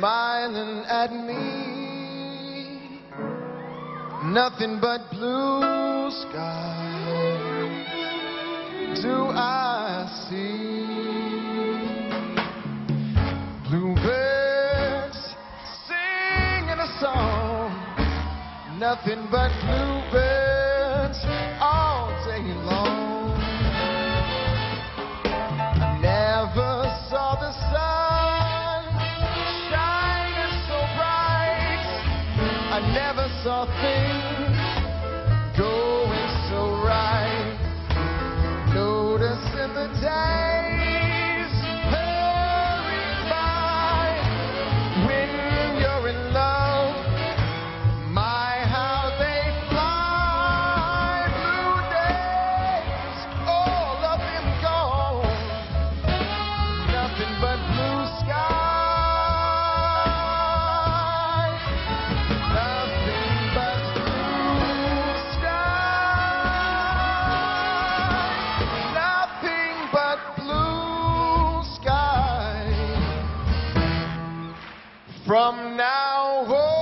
smiling at me. Nothing but blue sky do I see. Bluebirds singing a song. Nothing but bluebirds all day long. I never saw the sun shining so bright. I never saw things going so right. Noticing the days hurrying by. When you're in love, my how they fly. Blue days, all of them gone. Nothing but blue sky. Nothing but blue sky. Nothing but blue sky. From now on.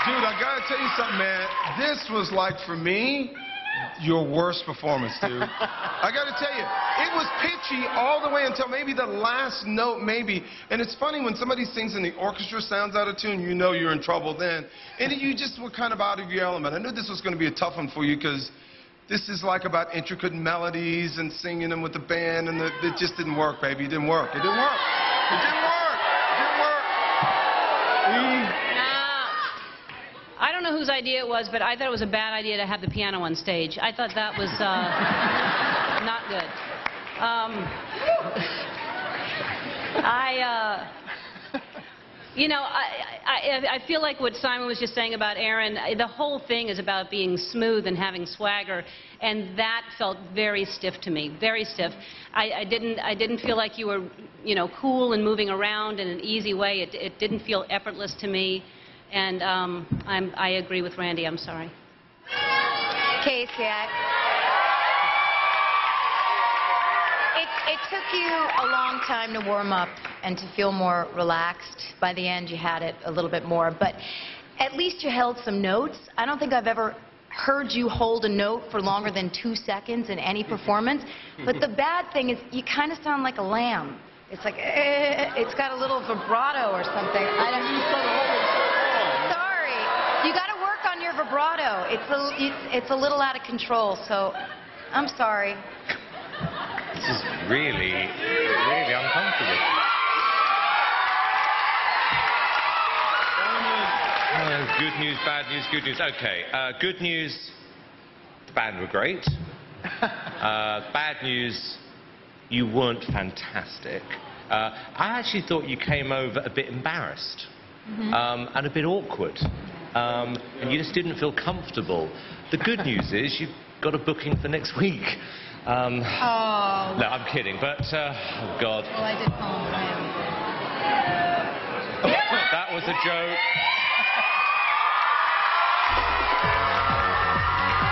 Dude, I gotta tell you something, man. This was like, for me, your worst performance, dude. I gotta tell you, it was pitchy all the way until maybe the last note, maybe. And it's funny when somebody sings and the orchestra sounds out of tune, you know you're in trouble then. And you just were kind of out of your element. I knew this was gonna be a tough one for you because this is like about intricate melodies and singing them with the band, and it just didn't work, baby. It didn't work. It didn't work. It didn't work. It didn't work. I don't know whose idea it was, but I thought it was a bad idea to have the piano on stage. I thought that was not good. I feel like what Simon was just saying about Aaron, the whole thing is about being smooth and having swagger, and that felt very stiff to me, very stiff. I didn't feel like you were, cool and moving around in an easy way. It didn't feel effortless to me. And I agree with Randy. I'm sorry. Casey, it took you a long time to warm up and to feel more relaxed. By the end, you had it a little bit more. But at least you held some notes. I don't think I've ever heard you hold a note for longer than 2 seconds in any performance. But the bad thing is you kind of sound like a lamb. It's like, it's got a little vibrato or something. You got to work on your vibrato. It's a little out of control, so I'm sorry. This is really, really uncomfortable. Good news, bad news, good news. Okay, good news, the band were great. Bad news, you weren't fantastic. I actually thought you came over a bit embarrassed and a bit awkward. And you just didn't feel comfortable. The good news is you've got a booking for next week. No, I'm kidding, but, oh, God. Well, I did call him Lamb. That was a joke.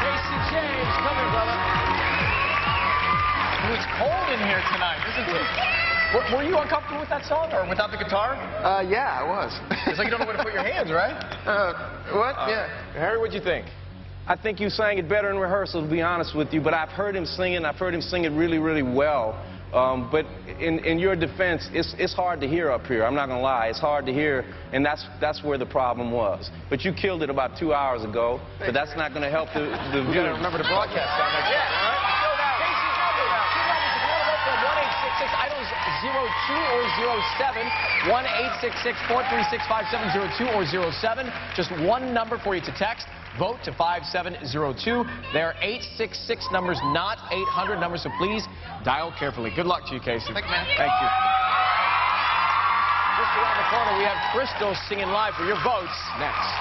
Casey James, come here, brother. Ooh, it's cold in here tonight, isn't it? Were you uncomfortable with that song, or without the guitar? Yeah, I was. It's like you don't know where to put your hands, right? What? Yeah. Harry, what'd you think? I think you sang it better in rehearsal, to be honest with you, but I've heard him sing it, I've heard him sing it really, really well. But in your defense, it's hard to hear up here. I'm not going to lie. It's hard to hear, and that's where the problem was. But you killed it about 2 hours ago, but that's not going to help the You got to remember to broadcast that next time, all right? Casey's number. Two numbers. If you want to vote for 1-866 items 02 or 07, 1-866-436-5702 or 07. Just one number for you to text. Vote to 5702. There are 866 numbers, not 800 numbers, so please dial carefully. Good luck to you, Casey. Thank you, man. Thank you. Just around the corner, we have Crystal singing live for your votes next.